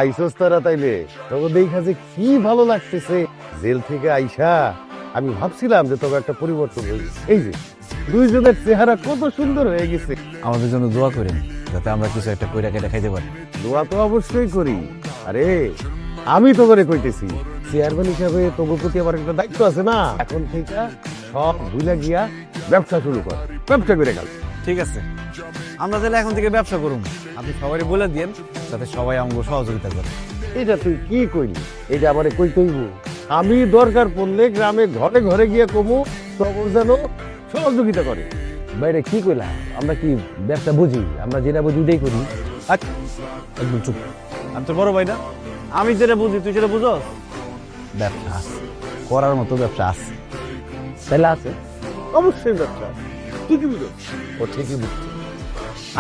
আইসোস তারা তাইলে তোকে দেখা যে কি ভালো লাগতেছে। জেল থেকে আইসা আমি ভাবছিলাম যে তোকে একটা পরিবর্তন হয়েছে। এই যে দুইজনের চেহারা কত সুন্দর হয়ে গেছে। আমাদের জন্য দোয়া করেন যাতে আমরা কিছু একটা কইরা কেটে খাইতে পারি। দোয়া তো অবশ্যই করি। আরে আমি তো করে কইতেছি, চেয়ারম্যান হিসাবে তোর প্রতি আমার একটা দায়িত্ব আছে না। এখন থেকে সব ভুলে গিয়া ব্যবসা শুরু কর, ব্যবসা করে গেল। ঠিক আছে, আমরা তাহলে এখন থেকে ব্যবসা করুম। আপনি সবাই বলে দিন যাতে সবাই আমাকে সহযোগিতা করে। এটা তুই কি কইলি? এটা আমারে কইতেইব। আমি দরকার পড়লে গ্রামে ঘরে ঘরে গিয়ে কমু, তবু যেন সহযোগিতা করে। বাইরে কি কইলা? আমরা কি ব্যবসা বুঝি? আমরা যেটা বুঝি ওটাই করি। আচ্ছা, একদম চুপ। আমি তোর বড় ভাই না? আমি যেটা বুঝি তুই সেটা বুঝস? ব্যবসা আছে, করার মতো ব্যবসা আছে। তাহলে আছে, অবশ্যই ব্যবসা আছে। তুই কি বুঝো? ও ঠিকই বুঝছে।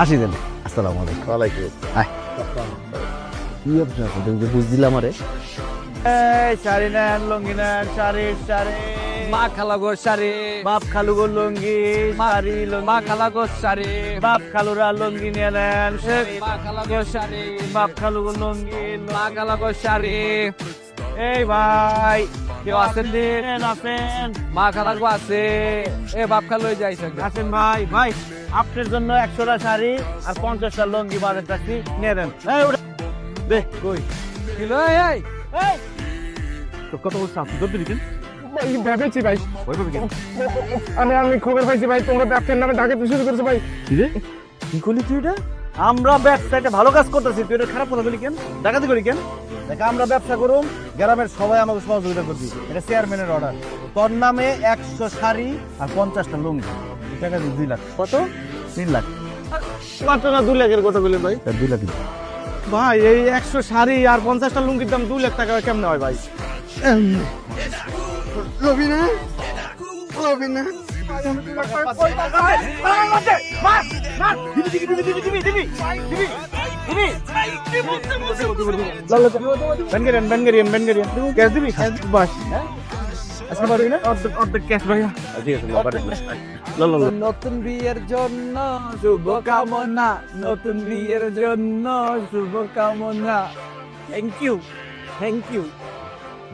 আসি দেন। আসসালামু আলাইকুম। ওয়ালাইকুম আসসালাম। কি ব্যবসা আছে যে বুঝ দিলাম আরে? এই শাড়ি নেন, লুঙ্গি নেন, শাড়ি শাড়ি। মা খালা গো শাড়ি, বাপ খালু গো লুঙ্গি, শাড়ি লুঙ্গি। মা খালা গো শাড়ি, বাপ খালুরা লুঙ্গি নিয়ে নেন। মা খালা গো শাড়ি, বাপ খালু গো লুঙ্গি। মা খালা গো শাড়ি। এই ভাই কেউ আছেন দিন? আছেন? মা খালা গো আছে, এ বাপ খালু যাইছে। আছেন ভাই? ভাই আপনার জন্য 100টা শাড়ি আর 50টা লুঙ্গি বাজার টাকি নিয়ে দেন। এই ওটা দে কই কিলো এই এই তো কত বলছ? আপনি দর দিলেন ভেবেছি ভাই, ওই ভাবে কেন? আমি খবর পাইছি ভাই, তোমরা ব্যবসার নামে ডাকাতি শুরু করেছো ভাই। কি রে, কি করলি তুই? এটা আমরা ব্যবসাটা ভালো কাজ করতেছি, তুই এটা খারাপ কথা বলি কেন? ডাকাতি করি কেন? দেখ আমরা ব্যবসা করুম, গ্রামের সবাই আমাকে সহযোগিতা করবি। এটা চেয়ারম্যানের অর্ডার। তোর নামে 100 শাড়ি আর 50টা লুঙ্গি। এই টাকা দিয়ে 2 লাখ। কত? 3 লাখ। মাত্র না 2 লাখের কথা বলে ভাই। 2 লাখ দিবি। ভাই এই 100 শাড়ি আর 50টা লুঙ্গির দাম 2 লাখ টাকা কেমনে হয় ভাই? রবিনা, রবিনা নতুন বিয়ের জন্য শুভ কামনা, নতুন বিয়ের জন্য শুভ কামনা। Thank you, thank you.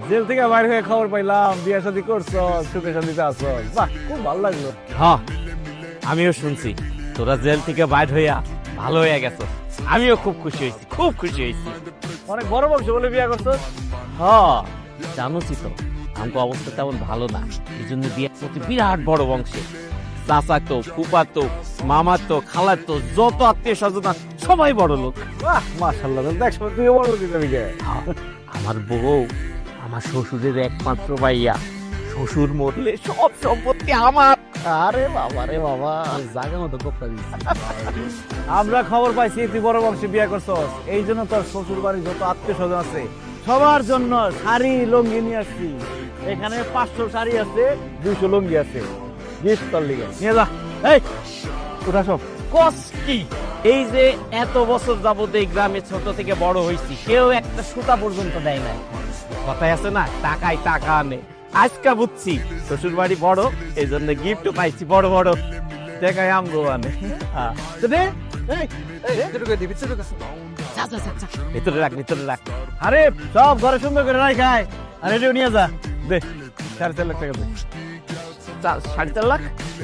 জেল থেকে বাইরে হয়ে খবর পাইলাম বিয়ে শাদী করছো, সুখে শান্তিতে আছো। বাহ, খুব ভালো লাগলো। হ্যাঁ, আমিও শুনছি তোরা জেল থেকে বাইর হইয়া ভালো হয়ে গেছো। আমিও খুব খুশি হয়েছি, খুব খুশি হয়েছি। অনেক বড় বংশ বলে বিয়ে করছো। হ্যাঁ, জানোসই তো আমাকে অবস্থা তেমন ভালো না, এই জন্য বিয়ে করতে বিরাট বড় বংশে চাচা তো, ফুপা তো, মামা তো, খালা তো, যত আত্মীয় স্বজন সবাই বড় লোক। বাহ, মাশাআল্লাহ, দেখ তুই বড় লোক দিবি কে? হ্যাঁ, আমার বউ আমার শ্বশুরের একমাত্র ভাইয়া, শ্বশুর মরলে সব সম্পত্তি আমার। আরে বাবা রে বাবা, জায়গা মতো গোপ্তা দিচ্ছে। আমরা খবর পাইছি তুই বড় বংশে বিয়ে করছস, এই জন্য তোর শ্বশুর বাড়ির যত আত্মীয় স্বজন আছে সবার জন্য শাড়ি লুঙ্গি নিয়ে আসছি। এখানে 500 শাড়ি আছে, 200 লুঙ্গি আছে। গিফট তোর লিগে নিয়ে যা। এই ওটা সব কষ্টি। এই যে এত বছর যাবত এই গ্রামে ছোট থেকে বড় হয়েছি, কেউ একটা সুতা পর্যন্ত দেয় না। কথায় আছে না, টাকায় টাকা আনে। আজকা বুঝছি শ্বশুর বাড়ি বড়, এই জন্য গিফট পাইছি বড় বড়। দেখায় আমগো আনে। হ্যাঁ তো দে, এই ভিতরে রাখ, ভিতরে রাখ। আরে সব ঘরে সুন্দর করে রাই খায়। আর এটাও নিয়ে যা। দে 4.5 লাখ টাকা দে। 4.5 লাখ?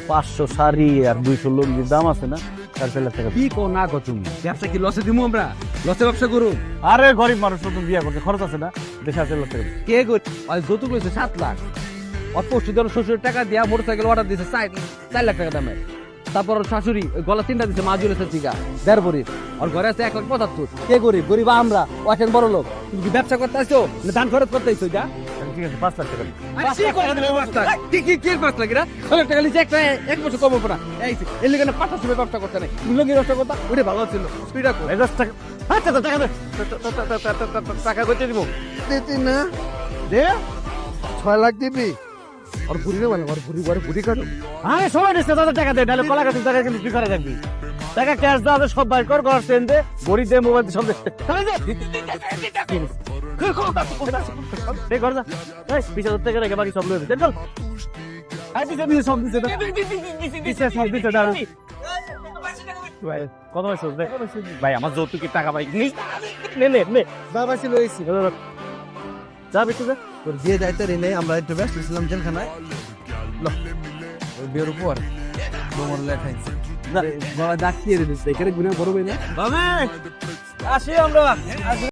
500 শাড়ি আর 200 লুঙ্গির দাম আছে না, 4.5 লাখ টাকা। কি কো না গো তুমি? ব্যবসা কি লসে দিমু আমরা? লসে ব্যবসা করুন? আরে গরিব মানুষ নতুন বিয়ে করতে খরচ আছে না, 4.5 লাখ টাকা দে। কে গো? আর যৌতুক লইছে 7 লাখ। অপোষ্টি ধরো শ্বশুরের টাকা দিয়া মোটরসাইকেল অর্ডার দিছে 4 লাখ টাকা দামে। তারপর ওর শাশুড়ি গলা 3টা দিছে মাজুলেছে টিকা 1.5 ভরি। আর ঘরে আছে 1,75,000। কে গরিব? গরিব আমরা, ও এখন বড় লোক। তুমি কি ব্যবসা করতে আসছো না ধান খরচ করতে আসছো? যা ঠিক আছে, 5 লাখ টাকা দে। কি 5 লাখ না? 6 লাখ টাকা লিখে একটা 1 বছর কম পড়া। এই এর লিগে না পাঁচটা সময় ব্যবসা করতে নাই। লুঙ্গি ব্যবসা করতা, ওটা ভালো ছিল। স্পিডা কো 10 টাকা। আচ্ছা টাকা দে। টাকা কইতে দিব? দিতি না, দে। 6 লাখ দিবি। আর ঘুরি রে, মানে আর ঘুরি কাটো। আরে সবাই নিচ্ছে, তাদের টাকা দে, নাহলে কলা গাছের টাকা কিন্তু তুই করে থাকবি। টাকা ক্যাশ দাও, সব বাইর কর, ঘর সেন দে, ঘড়ি দে, মোবাইল দে, সব দে। চলে যা। দে ঘর যা। এই 20,000 টাকা রেখে বাকি সব লয়ে দে। চল। আই দিছে সব দিছে। দিছে সব দিছে দাঁড়া। ভাই কত হয়েছে ভাই আমার যৌতুকের টাকা ভাই নে নে নে যা পাইছি লইছি যা বেশি যা তোর বিয়ে যাইতে রে আমরা একটু ব্যস্ত ছিলাম জেলখানায় বিয়ের উপর তোমার লেখাইছে গলা ডাক দিয়ে দিচ্ছে এখানে ঘুরে বড় ভাই না আসি আমরা